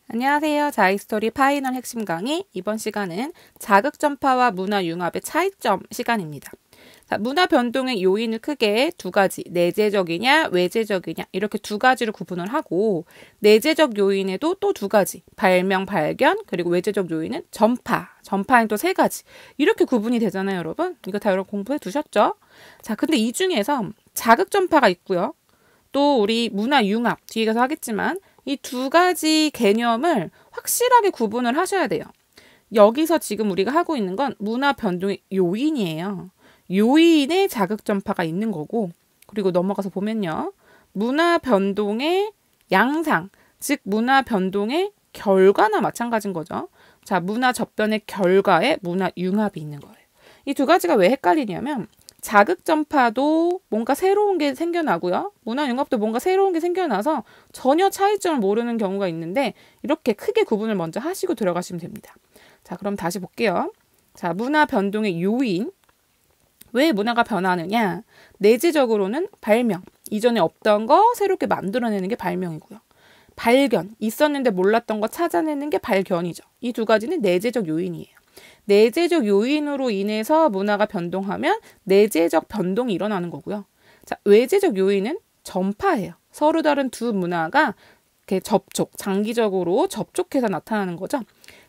안녕하세요. 자익스토리 파이널 핵심 강의. 이번 시간은 자극전파와 문화융합의 차이점 시간입니다. 자, 문화 변동의 요인을 크게 두 가지, 내재적이냐 외재적이냐 이렇게 두 가지로 구분을 하고, 내재적 요인에도 또 두 가지, 발명, 발견, 그리고 외재적 요인은 전파는 또 세 가지, 이렇게 구분이 되잖아요. 여러분 이거 다 여러분 공부해 두셨죠? 자, 근데 이 중에서 자극전파가 있고요, 또 우리 문화융합 뒤에 가서 하겠지만, 이 두 가지 개념을 확실하게 구분을 하셔야 돼요. 여기서 지금 우리가 하고 있는 건 문화 변동의 요인이에요. 요인의 자극 전파가 있는 거고, 그리고 넘어가서 보면요, 문화 변동의 양상, 즉 문화 변동의 결과나 마찬가지인 거죠. 자, 문화 접변의 결과에 문화 융합이 있는 거예요. 이 두 가지가 왜 헷갈리냐면, 자극 전파도 뭔가 새로운 게 생겨나고요, 문화 융합도 뭔가 새로운 게 생겨나서 전혀 차이점을 모르는 경우가 있는데, 이렇게 크게 구분을 먼저 하시고 들어가시면 됩니다. 자, 그럼 다시 볼게요. 자, 문화 변동의 요인. 왜 문화가 변하느냐? 내재적으로는 발명. 이전에 없던 거 새롭게 만들어내는 게 발명이고요. 발견. 있었는데 몰랐던 거 찾아내는 게 발견이죠. 이 두 가지는 내재적 요인이에요. 내재적 요인으로 인해서 문화가 변동하면 내재적 변동이 일어나는 거고요. 자, 외재적 요인은 전파예요. 서로 다른 두 문화가 이렇게 장기적으로 접촉해서 나타나는 거죠.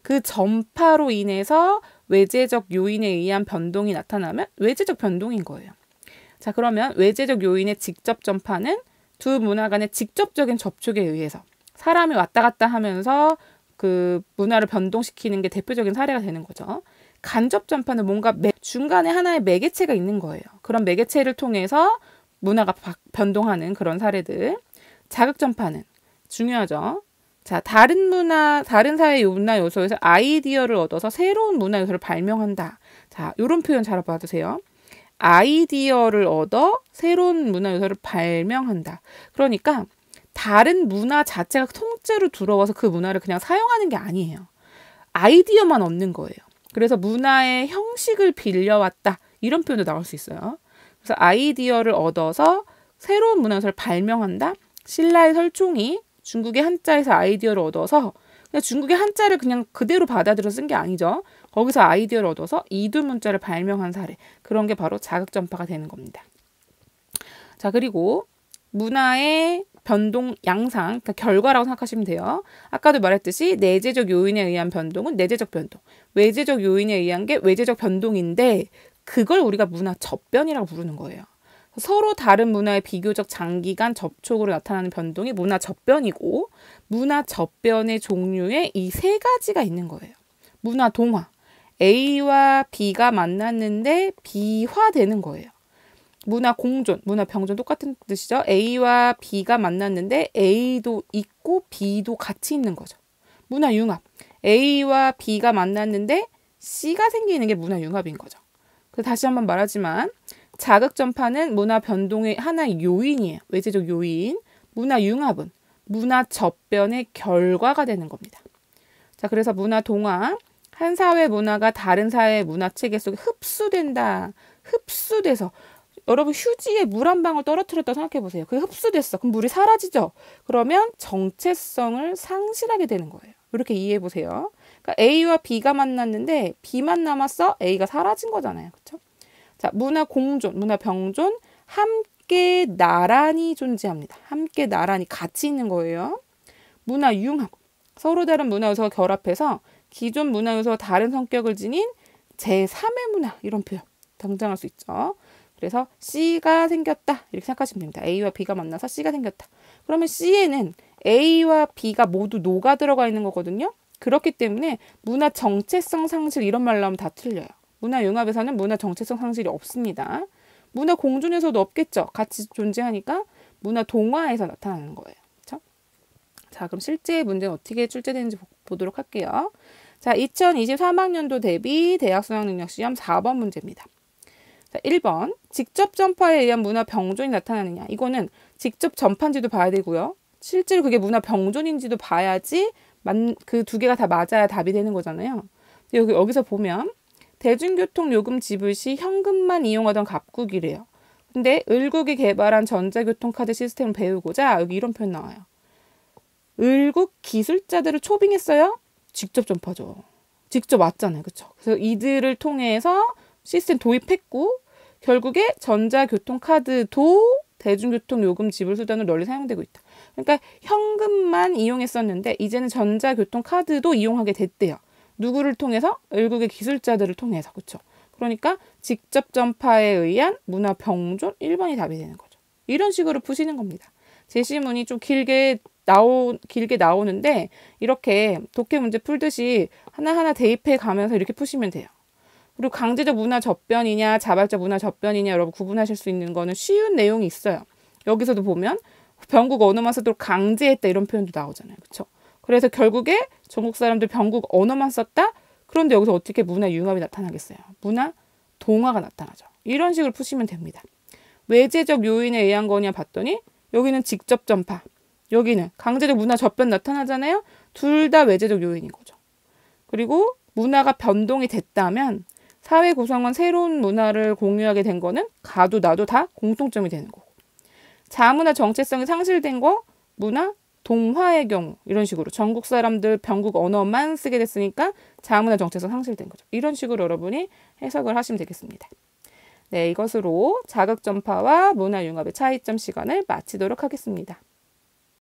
그 전파로 인해서 외재적 요인에 의한 변동이 나타나면 외재적 변동인 거예요. 자, 그러면 외재적 요인의 직접 전파는 두 문화 간의 직접적인 접촉에 의해서 사람이 왔다 갔다 하면서 그 문화를 변동시키는 게 대표적인 사례가 되는 거죠. 간접 전파는 뭔가 중간에 하나의 매개체가 있는 거예요. 그런 매개체를 통해서 문화가 변동하는 그런 사례들. 자극 전파는 중요하죠. 자, 다른 사회의 문화 요소에서 아이디어를 얻어서 새로운 문화 요소를 발명한다. 자, 이런 표현 잘 봐주세요. 아이디어를 얻어 새로운 문화 요소를 발명한다. 그러니까 다른 문화 자체가 통째로 들어와서 그 문화를 그냥 사용하는 게 아니에요. 아이디어만 얻는 거예요. 그래서 문화의 형식을 빌려왔다, 이런 표현도 나올 수 있어요. 그래서 아이디어를 얻어서 새로운 문화 요소를 발명한다. 신라의 설총이 중국의 한자에서 아이디어를 얻어서 그냥 중국의 한자를 그냥 그대로 받아들여 쓴 게 아니죠. 거기서 아이디어를 얻어서 이두문자를 발명한 사례. 그런 게 바로 자극전파가 되는 겁니다. 자, 그리고 문화의 변동 양상, 그러니까 결과라고 생각하시면 돼요. 아까도 말했듯이 내재적 요인에 의한 변동은 내재적 변동, 외재적 요인에 의한 게 외재적 변동인데, 그걸 우리가 문화 접변이라고 부르는 거예요. 서로 다른 문화의 비교적 장기간 접촉으로 나타나는 변동이 문화 접변이고, 문화 접변의 종류에 이 세 가지가 있는 거예요. 문화 동화, A와 B가 만났는데 비화되는 거예요. 문화 공존, 문화 병존 똑같은 뜻이죠. A와 B가 만났는데 A도 있고 B도 같이 있는 거죠. 문화 융합, A와 B가 만났는데 C가 생기는 게 문화 융합인 거죠. 그래서 다시 한번 말하지만, 자극 전파는 문화 변동의 하나의 요인이에요. 외재적 요인. 문화 융합은 문화 접변의 결과가 되는 겁니다. 자, 그래서 문화 동화, 한 사회 문화가 다른 사회의 문화 체계 속에 흡수돼서 여러분 휴지에 물 한 방울 떨어뜨렸다고 생각해 보세요. 그게 흡수됐어. 그럼 물이 사라지죠. 그러면 정체성을 상실하게 되는 거예요. 이렇게 이해해 보세요. 그러니까 A와 B가 만났는데 B만 남았어. A가 사라진 거잖아요. 그렇죠? 자, 문화 공존, 문화 병존, 함께 나란히 존재합니다. 함께 나란히 같이 있는 거예요. 문화 융합, 서로 다른 문화 요소가 결합해서 기존 문화 요소와 다른 성격을 지닌 제3의 문화, 이런 표현 등장할 수 있죠. 그래서 C가 생겼다, 이렇게 생각하시면 됩니다. A와 B가 만나서 C가 생겼다. 그러면 C에는 A와 B가 모두 녹아 들어가 있는 거거든요. 그렇기 때문에 문화 정체성 상실, 이런 말 나오면 다 틀려요. 문화 융합에서는 문화 정체성 상실이 없습니다. 문화 공존에서도 없겠죠. 같이 존재하니까 문화 동화에서 나타나는 거예요. 그렇죠? 자, 그럼 실제 문제는 어떻게 출제되는지 보도록 할게요. 자, 2023학년도 대비 대학 수학능력시험 4번 문제입니다. 자, 1번. 직접 전파에 의한 문화 병존이 나타나느냐. 이거는 직접 전파인지도 봐야 되고요. 실제로 그게 문화 병존인지도 봐야지 그 두 개가 다 맞아야 답이 되는 거잖아요. 여기서 보면 대중교통 요금 지불 시 현금만 이용하던 갑국이래요. 근데 을국이 개발한 전자교통카드 시스템을 배우고자 여기 이런 표현 나와요. 을국 기술자들을 초빙했어요? 직접 전파죠. 직접 왔잖아요. 그쵸? 그래서 이들을 통해서 시스템 도입했고 결국에 전자교통카드도 대중교통 요금 지불 수단으로 널리 사용되고 있다. 그러니까 현금만 이용했었는데 이제는 전자교통카드도 이용하게 됐대요. 누구를 통해서? 을국의 기술자들을 통해서. 그렇죠? 그러니까 직접 전파에 의한 문화 병존 1번이 답이 되는 거죠. 이런 식으로 푸시는 겁니다. 제시문이 좀 길게 나오는데 이렇게 독해 문제 풀듯이 하나하나 대입해 가면서 이렇게 푸시면 돼요. 그리고 강제적 문화 접변이냐 자발적 문화 접변이냐 여러분 구분하실 수 있는 거는 쉬운 내용이 있어요. 여기서도 보면 병국 언어만 쓰도록 강제했다 이런 표현도 나오잖아요. 그렇죠? 그래서 결국에 전국 사람들 병국 언어만 썼다? 그런데 여기서 어떻게 문화 융합이 나타나겠어요? 문화 동화가 나타나죠. 이런 식으로 푸시면 됩니다. 외제적 요인에 의한 거냐 봤더니 여기는 직접 전파, 여기는 강제적 문화 접변 나타나잖아요. 둘 다 외제적 요인인 거죠. 그리고 문화가 변동이 됐다면 사회 구성원 새로운 문화를 공유하게 된 거는 가도 나도 다 공통점이 되는 거고 자문화 정체성이 상실된 거 문화 동화의 경우 이런 식으로 전국 사람들 병국 언어만 쓰게 됐으니까 자문화 정체성 상실된 거죠. 이런 식으로 여러분이 해석을 하시면 되겠습니다. 네, 이것으로 자극 전파와 문화 융합의 차이점 시간을 마치도록 하겠습니다.